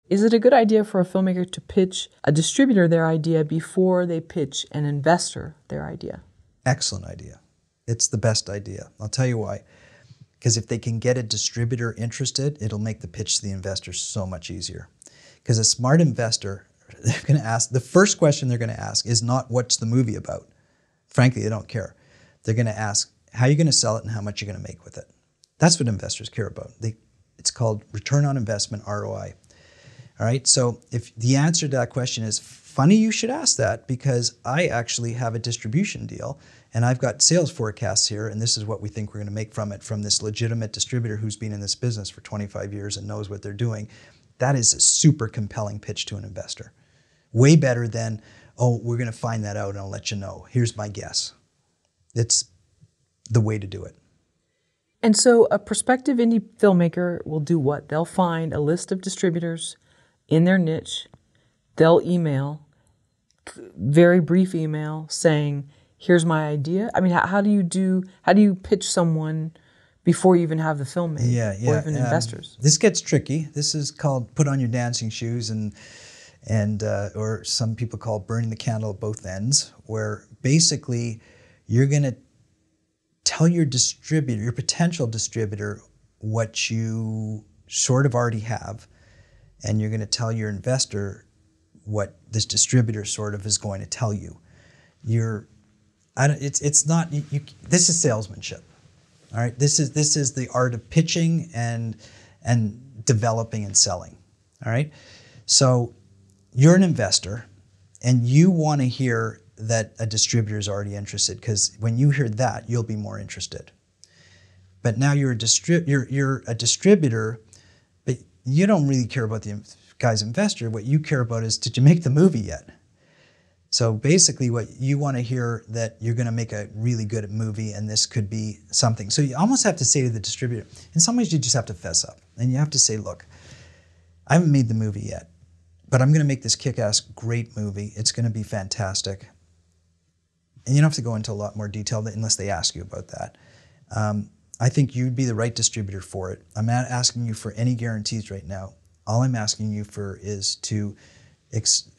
Is it a good idea for a filmmaker to pitch a distributor their idea before they pitch an investor their idea? Excellent idea. It's the best idea. I'll tell you why. Because if they can get a distributor interested, it'll make the pitch to the investor so much easier. Because a smart investor, they're going to ask, the first question they're going to ask is not what's the movie about. Frankly, they don't care. They're going to ask, how are you going to sell it and how much you're going to make with it? That's what investors care about. It's called return on investment, ROI. All right, so if the answer to that question is, funny you should ask that, because I actually have a distribution deal and I've got sales forecasts here, and this is what we think we're going to make from it, from this legitimate distributor who's been in this business for 25 years and knows what they're doing. That is a super compelling pitch to an investor. Way better than, oh, we're going to find that out and I'll let you know. Here's my guess. It's the way to do it. And so a prospective indie filmmaker will do what? They'll find a list of distributors in their niche. They'll email, very brief email saying, here's my idea. I mean, how do you pitch someone before you even have the film made? Or even investors? This gets tricky. This is called put on your dancing shoes, and or some people call burning the candle at both ends, where basically you're going to tell your distributor, your potential distributor, what you sort of already have, and you're going to tell your investor what this distributor sort of is going to tell you. It's not. This is salesmanship. All right. This is the art of pitching and developing and selling. All right. So you're an investor, and you want to hear that a distributor is already interested, because when you hear that, you'll be more interested. But now you're a distributor, but you don't really care about the guy's investor. What you care about is, did you make the movie yet? So basically what you want to hear, that you're going to make a really good movie and this could be something. So you almost have to say to the distributor, in some ways you just have to fess up. And you have to say, look, I haven't made the movie yet, but I'm going to make this kick-ass great movie. It's going to be fantastic. And you don't have to go into a lot more detail unless they ask you about that. I think you'd be the right distributor for it. I'm not asking you for any guarantees right now. All I'm asking you for is to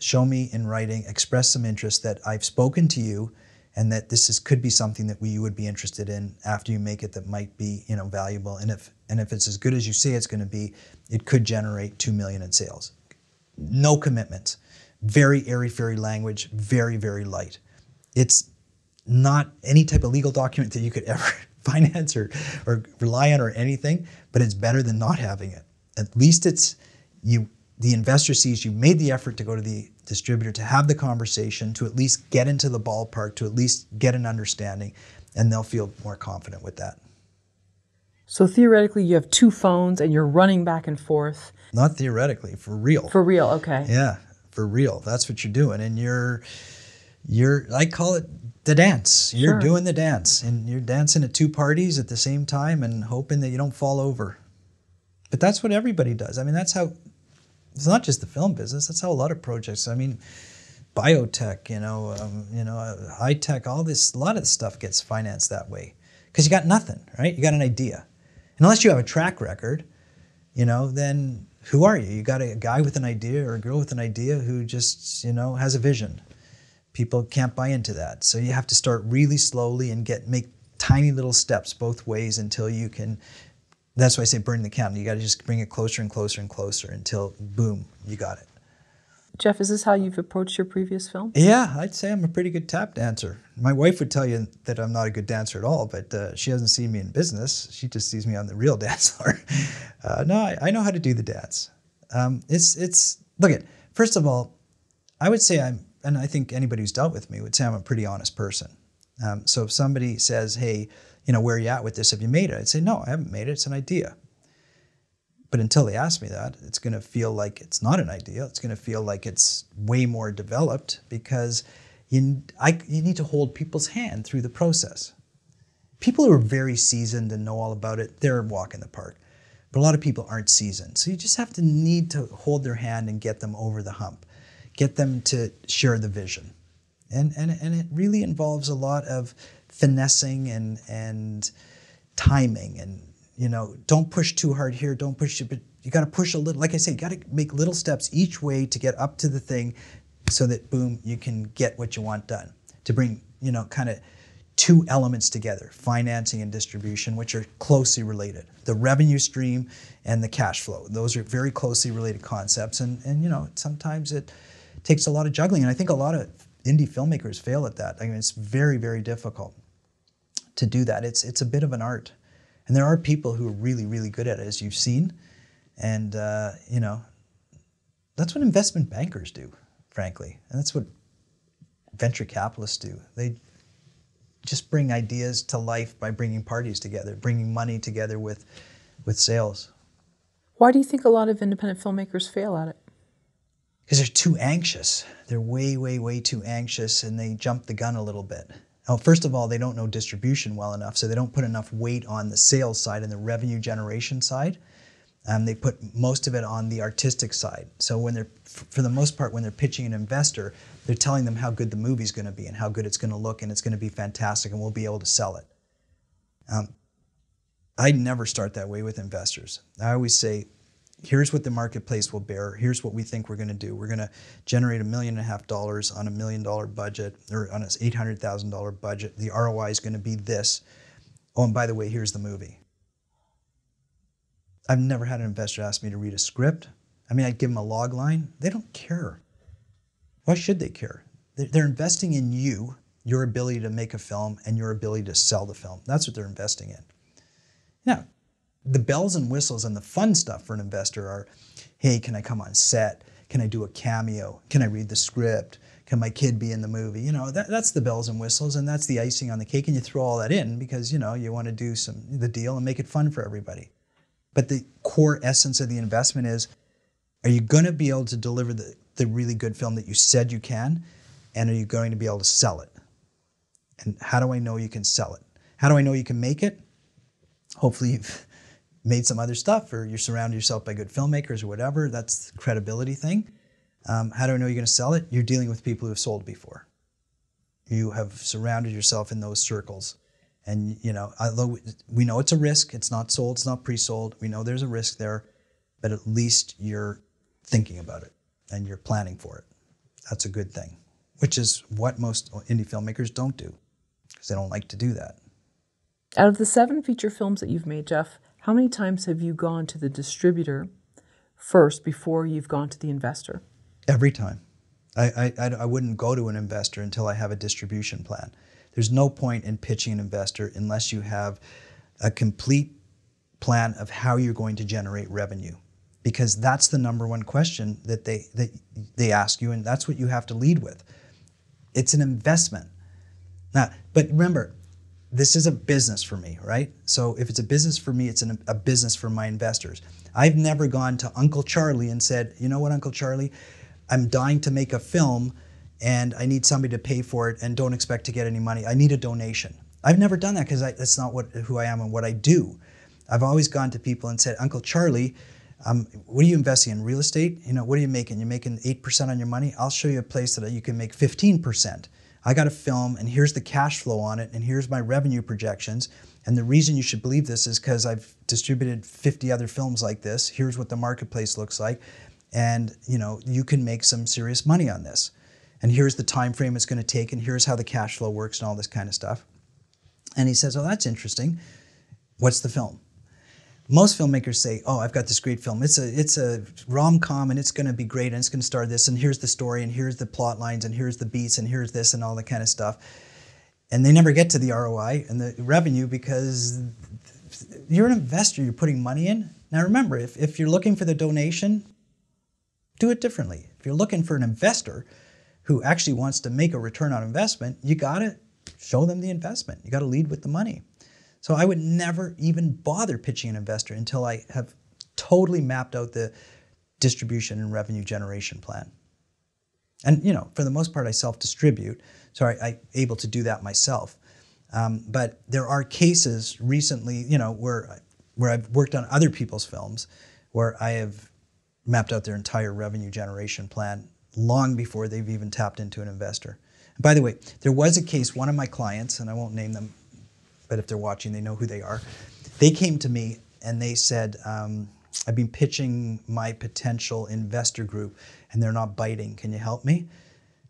show me in writing, express some interest that I've spoken to you, and that this could be something that you would be interested in after you make it, that might be, valuable. And if it's as good as you say it's going to be, it could generate $2 million in sales. No commitments. Very airy-fairy language. Very, very light. It's not any type of legal document that you could ever finance or rely on or anything, but it's better than not having it. At least the investor sees you made the effort to go to the distributor, to have the conversation, to at least get into the ballpark, to at least get an understanding, and they'll feel more confident with that. So theoretically, you have two phones and you're running back and forth. Not theoretically, for real. For real, okay. Yeah, for real. That's what you're doing. And you're I call it the dance. You're doing the dance. And you're dancing at two parties at the same time and hoping that you don't fall over. But that's what everybody does. I mean, that's how... It's not just the film business. That's how a lot of projects. I mean, biotech, high tech, a lot of the stuff gets financed that way, because you got nothing, right? You got an idea, and unless you have a track record, then who are you? You got a guy with an idea or a girl with an idea who just, has a vision. People can't buy into that, so you have to start really slowly and make tiny little steps both ways until you can. That's why I say burn the candle. You got to just bring it closer and closer and closer until, boom, you got it. Jeff, is this how you've approached your previous film? Yeah, I'd say I'm a pretty good tap dancer. My wife would tell you that I'm not a good dancer at all, but she hasn't seen me in business. She just sees me on the real dance floor. No, I know how to do the dance. Look, first of all, I would say and I think anybody who's dealt with me would say I'm a pretty honest person. So if somebody says, hey, where are you at with this? Have you made it? I'd say, no, I haven't made it. It's an idea. But until they ask me that, it's going to feel like it's not an idea. It's going to feel like it's way more developed, because you need to hold people's hand through the process. People who are very seasoned and know all about it, they're a walk in the park. But a lot of people aren't seasoned. So you just need to hold their hand and get them over the hump. Get them to share the vision. And it really involves a lot of finessing and timing, and don't push too hard here, don't push it, but You got to push a little, like I say, you got to make little steps each way to get up to the thing so that, boom, you can get what you want done. To bring, kind of two elements together, financing and distribution, which are closely related. The revenue stream and the cash flow. Those are very closely related concepts. And sometimes it takes a lot of juggling. And I think a lot of indie filmmakers fail at that. I mean, it's very, very difficult to do that. It's a bit of an art. And there are people who are really, really good at it, as you've seen. And, that's what investment bankers do, frankly. And that's what venture capitalists do. They just bring ideas to life by bringing parties together, bringing money together with sales. Why do you think a lot of independent filmmakers fail at it? Because they're too anxious. They're way, way, way too anxious, and they jump the gun a little bit. Now, first of all, they don't know distribution well enough, so they don't put enough weight on the sales side and the revenue generation side. They put most of it on the artistic side. So when for the most part, when they're pitching an investor, they're telling them how good the movie's going to be and how good it's going to look, and it's going to be fantastic, and we'll be able to sell it. I never start that way with investors. I always say, here's what the marketplace will bear. Here's what we think we're going to do. We're going to generate $1.5 million on a $1 million budget, or on an $800,000 budget. The ROI is going to be this. Oh, and by the way, here's the movie. I've never had an investor ask me to read a script. I mean, I'd give them a log line. They don't care. Why should they care? They're investing in you, your ability to make a film, and your ability to sell the film. That's what they're investing in. Now, the bells and whistles and the fun stuff for an investor are, hey, can I come on set? Can I do a cameo? Can I read the script? Can my kid be in the movie? That's the bells and whistles, and that's the icing on the cake, and you throw all that in because, you want to do the deal and make it fun for everybody. But the core essence of the investment is, are you going to be able to deliver the really good film that you said you can, and are you going to be able to sell it? And how do I know you can sell it? How do I know you can make it? Hopefully you've made some other stuff, or you're surrounded yourself by good filmmakers or whatever. That's the credibility thing. How do I know you're going to sell it? You're dealing with people who have sold before. You have surrounded yourself in those circles. And, although we know it's a risk, it's not sold, it's not pre-sold, we know there's a risk there, but at least you're thinking about it and you're planning for it. That's a good thing, which is what most indie filmmakers don't do, because they don't like to do that. Out of the 7 feature films that you've made, Jeff, how many times have you gone to the distributor first before you've gone to the investor? Every time. I wouldn't go to an investor until I have a distribution plan. There's no point in pitching an investor unless you have a complete plan of how you're going to generate revenue, because that's the number one question that they ask you, and that's what you have to lead with. It's an investment. Now, but remember, this is a business for me, right? So if it's a business for me, it's a business for my investors. I've never gone to Uncle Charlie and said, you know what, Uncle Charlie, I'm dying to make a film and I need somebody to pay for it and don't expect to get any money. I need a donation. I've never done that because that's not who I am and what I do. I've always gone to people and said, Uncle Charlie, what are you investing in? Real estate? What are you making? You're making 8% on your money? I'll show you a place that you can make 15%. I got a film and here's the cash flow on it and here's my revenue projections. And the reason you should believe this is because I've distributed 50 other films like this. Here's what the marketplace looks like. And you can make some serious money on this. And here's the time frame it's going to take, and here's how the cash flow works and all this kind of stuff. And he says, oh, that's interesting. What's the film? Most filmmakers say, oh, I've got this great film. It's a rom-com, and it's going to be great, and it's going to star this, and here's the story, and here's the plot lines, and here's the beats, and here's this, and all that kind of stuff. And they never get to the ROI and the revenue because you're an investor. You're putting money in. Now remember, if you're looking for the donation, do it differently. If you're looking for an investor who actually wants to make a return on investment, you got to show them the investment. You got to lead with the money. So I would never even bother pitching an investor until I have totally mapped out the distribution and revenue generation plan. And for the most part, I self-distribute, so I'm able to do that myself. But there are cases recently, where I've worked on other people's films, where I have mapped out their entire revenue generation plan long before they've even tapped into an investor. And by the way, there was a case, one of my clients, and I won't name them, but if they're watching, they know who they are. They came to me and they said, I've been pitching my potential investor group and they're not biting. Can you help me?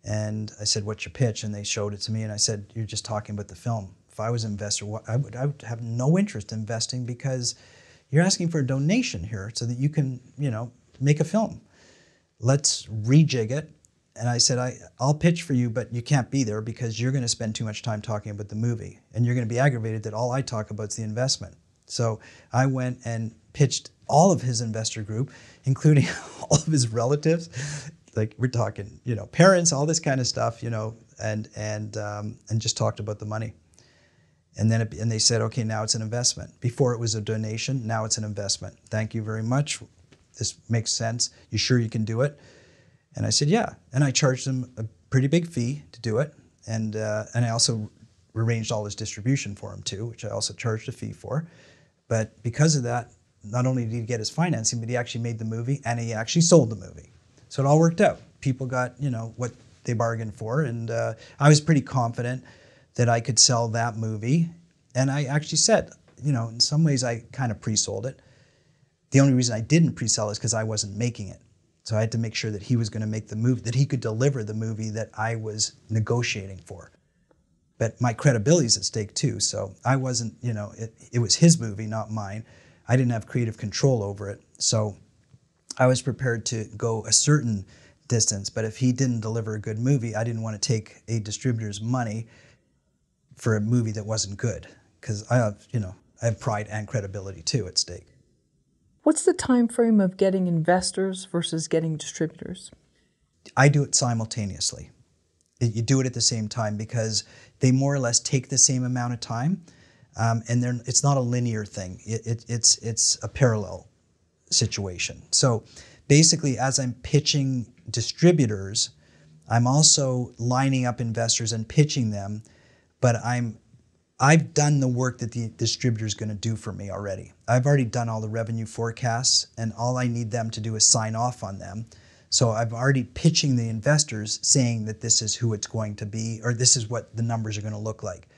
And I said, what's your pitch? And they showed it to me and I said, you're just talking about the film. If I was an investor, I would have no interest in investing because you're asking for a donation here so that you can, make a film. Let's rejig it. And I said, I'll pitch for you, but you can't be there because you're going to spend too much time talking about the movie. And you're going to be aggravated that all I talk about is the investment. So I went and pitched all of his investor group, including all of his relatives. Like we're talking, parents, all this kind of stuff, and just talked about the money. And then and they said, okay, now it's an investment. Before it was a donation, now it's an investment. Thank you very much. This makes sense. You sure you can do it? And I said, yeah. And I charged him a pretty big fee to do it. And I also arranged all his distribution for him too, which I also charged a fee for. But because of that, not only did he get his financing, but he actually made the movie and he actually sold the movie. So it all worked out. People got, what they bargained for. And I was pretty confident that I could sell that movie. And I actually said, in some ways I kind of pre-sold it. The only reason I didn't pre-sell is because I wasn't making it. So I had to make sure that he was going to make the movie, that he could deliver the movie that I was negotiating for. But my credibility is at stake too. So I wasn't, it was his movie, not mine. I didn't have creative control over it. So I was prepared to go a certain distance. But if he didn't deliver a good movie, I didn't want to take a distributor's money for a movie that wasn't good. Because I have pride and credibility too at stake. What's the time frame of getting investors versus getting distributors? I do it simultaneously. You do it at the same time because they more or less take the same amount of time, and it's not a linear thing. It's a parallel situation. So basically, as I'm pitching distributors, I'm also lining up investors and pitching them, but I've done the work that the distributor is going to do for me already. I've already done all the revenue forecasts, and all I need them to do is sign off on them. So I'm already pitching the investors saying that this is who it's going to be, or this is what the numbers are going to look like.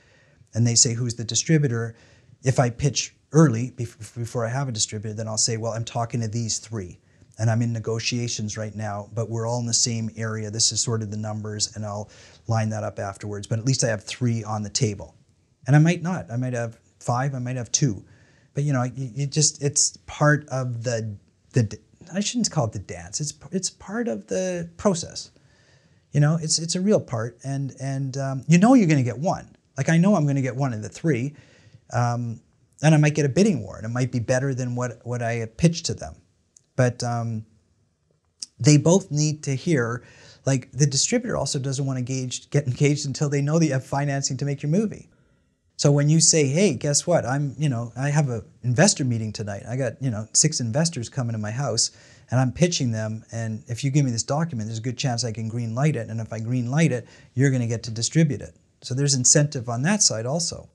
And they say, who's the distributor? If I pitch early, before I have a distributor, then I'll say, well, I'm talking to these three, and I'm in negotiations right now, but we're all in the same area. This is sort of the numbers, and I'll line that up afterwards. But at least I have three on the table. And I might not. I might have 5. I might have 2. But it's part of the I shouldn't call it the dance. It's part of the process. It's a real part, and you're going to get one. Like I know I'm going to get one of the 3, and I might get a bidding war, and it might be better than what I had pitched to them. But they both need to hear. Like the distributor also doesn't want to get engaged until they know that you have financing to make your movie. So when you say, hey, guess what? I have an investor meeting tonight. I got, 6 investors coming to my house and I'm pitching them. And if you give me this document, there's a good chance I can green light it. And if I green light it, you're going to get to distribute it. So there's incentive on that side also.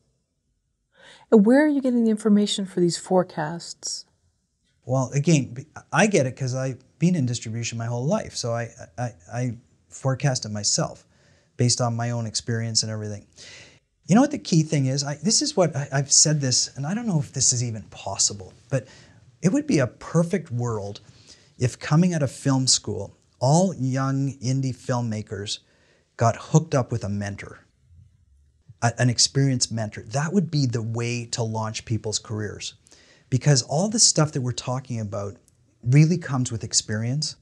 And where are you getting the information for these forecasts? Well, again, I get it because I've been in distribution my whole life. So I forecast it myself based on my own experience and everything. You know what the key thing is? This is what I've said this, and I don't know if this is even possible, but it would be a perfect world if coming out of film school, all young indie filmmakers got hooked up with a mentor, an experienced mentor. That would be the way to launch people's careers, because all the stuff that we're talking about really comes with experience.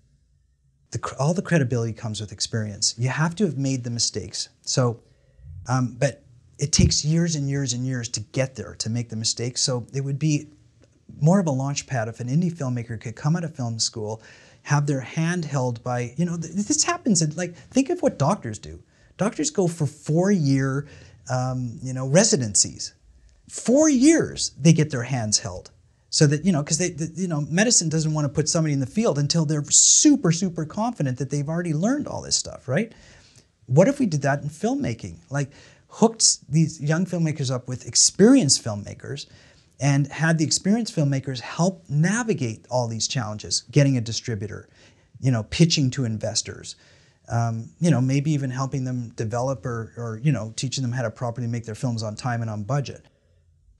All the credibility comes with experience. You have to have made the mistakes. So, but it takes years and years and years to get there, to make the mistakes. So it would be more of a launch pad if an indie filmmaker could come out of film school, have their hand held by, this happens think of what doctors do. Doctors go for 4-year, residencies. 4 years they get their hands held. So that, because medicine doesn't want to put somebody in the field until they're super, super confident that they've already learned all this stuff, right? What if we did that in filmmaking? Hooked these young filmmakers up with experienced filmmakers and had the experienced filmmakers help navigate all these challenges, getting a distributor, pitching to investors, maybe even helping them develop or teaching them how to properly make their films on time and on budget.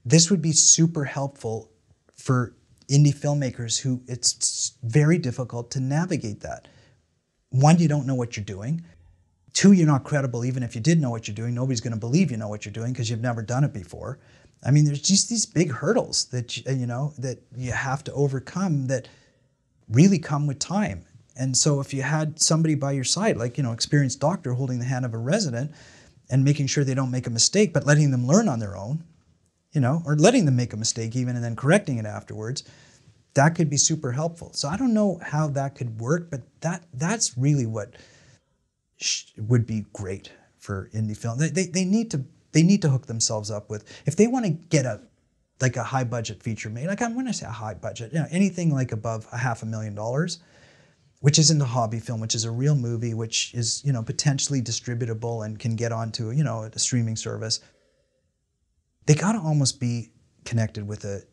This would be super helpful for indie filmmakers who it's very difficult to navigate that. One, you don't know what you're doing. Two, you're not credible. Even if you did know what you're doing, nobody's going to believe you know what you're doing because you've never done it before. I mean, there's just these big hurdles that that you have to overcome that really come with time. And so if you had somebody by your side, like experienced doctor holding the hand of a resident and making sure they don't make a mistake, but letting them learn on their own, or letting them make a mistake even and then correcting it afterwards, that could be super helpful. So I don't know how that could work, but that's really what would be great for indie film. They need to hook themselves up with, if they want to get a high budget feature made, like when I say a high budget, anything like above $500,000, which isn't a hobby film, which is a real movie, which is potentially distributable and can get onto a streaming service. They got to almost be connected with a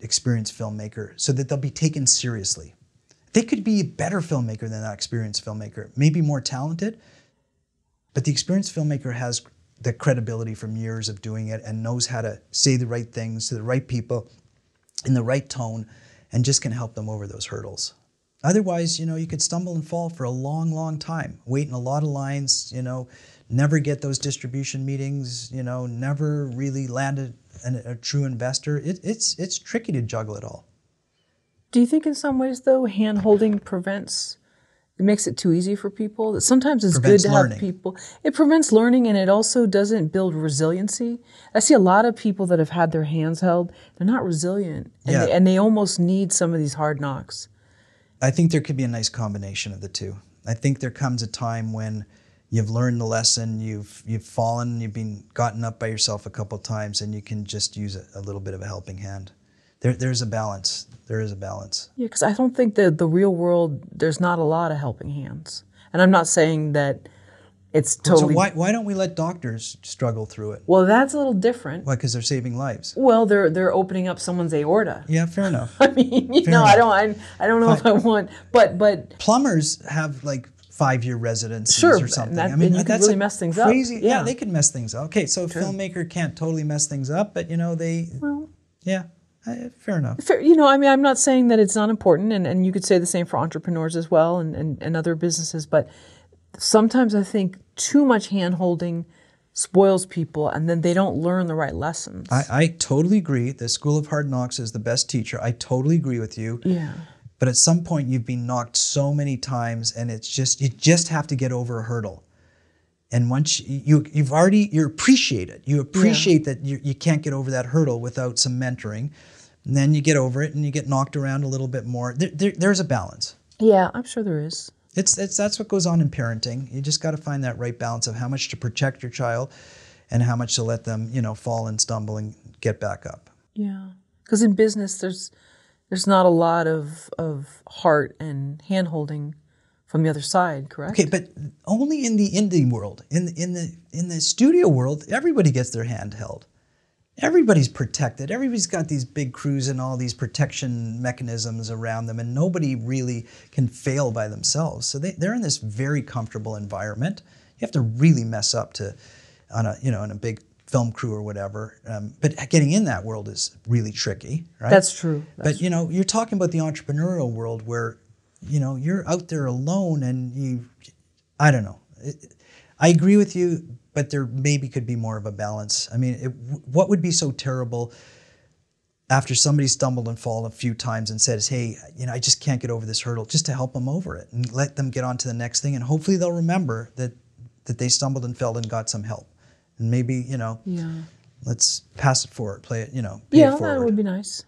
experienced filmmaker so that they'll be taken seriously. They could be a better filmmaker than that experienced filmmaker, maybe more talented, but the experienced filmmaker has the credibility from years of doing it and knows how to say the right things to the right people in the right tone and just can help them over those hurdles. Otherwise, you could stumble and fall for a long, long time, wait in a lot of lines, never get those distribution meetings, never really landed a true investor. It's tricky to juggle it all. Do you think in some ways, though, hand-holding it makes it too easy for people? That sometimes it's good to have people. It prevents learning, and it also doesn't build resiliency. I see a lot of people that have had their hands held. They're not resilient, and they almost need some of these hard knocks. I think there could be a nice combination of the two. I think there comes a time when you've learned the lesson, you've fallen, you've been gotten up by yourself a couple of times, and you can just use a little bit of a helping hand. There's a balance. There is a balance. Yeah, because I don't think that the real world, there's not a lot of helping hands. And I'm not saying that it's totally... So why don't we let doctors struggle through it? Well, that's a little different. Why? Because they're saving lives. Well, they're opening up someone's aorta. Yeah, fair enough. I mean, I don't know if I want... But plumbers have 5-year residencies or something. And you can really mess things crazy, up. Yeah, they can mess things up. Okay, so a filmmaker can't totally mess things up, but fair enough. I'm not saying that it's not important, and you could say the same for entrepreneurs as well and other businesses, but sometimes I think too much hand-holding spoils people, and then they don't learn the right lessons. I totally agree. The School of Hard Knocks is the best teacher. I totally agree with you. Yeah. But at some point, you've been knocked so many times, and you just have to get over a hurdle. And once you appreciate it. You appreciate that you can't get over that hurdle without some mentoring. And then you get over it and you get knocked around a little bit more. There's a balance. Yeah, I'm sure there is. That's what goes on in parenting. You just got to find that right balance of how much to protect your child and how much to let them, fall and stumble and get back up. Yeah, because in business, there's not a lot of heart and hand-holding from the other side, correct? Okay, but only in the indie world. In the studio world, everybody gets their hand held. Everybody's protected. Everybody's got these big crews and all these protection mechanisms around them, and nobody really can fail by themselves. So they're in this very comfortable environment. You have to really mess up on a big film crew or whatever. But getting in that world is really tricky, right? That's true. You're talking about the entrepreneurial world where you're out there alone and I don't know. I agree with you, but there maybe could be more of a balance. I mean, what would be so terrible after somebody stumbled and fallen a few times and says, hey, I just can't get over this hurdle, just to help them over it and let them get on to the next thing. And hopefully they'll remember that they stumbled and fell and got some help. And maybe, let's pass it forward, play it, pay it forward. That would be nice.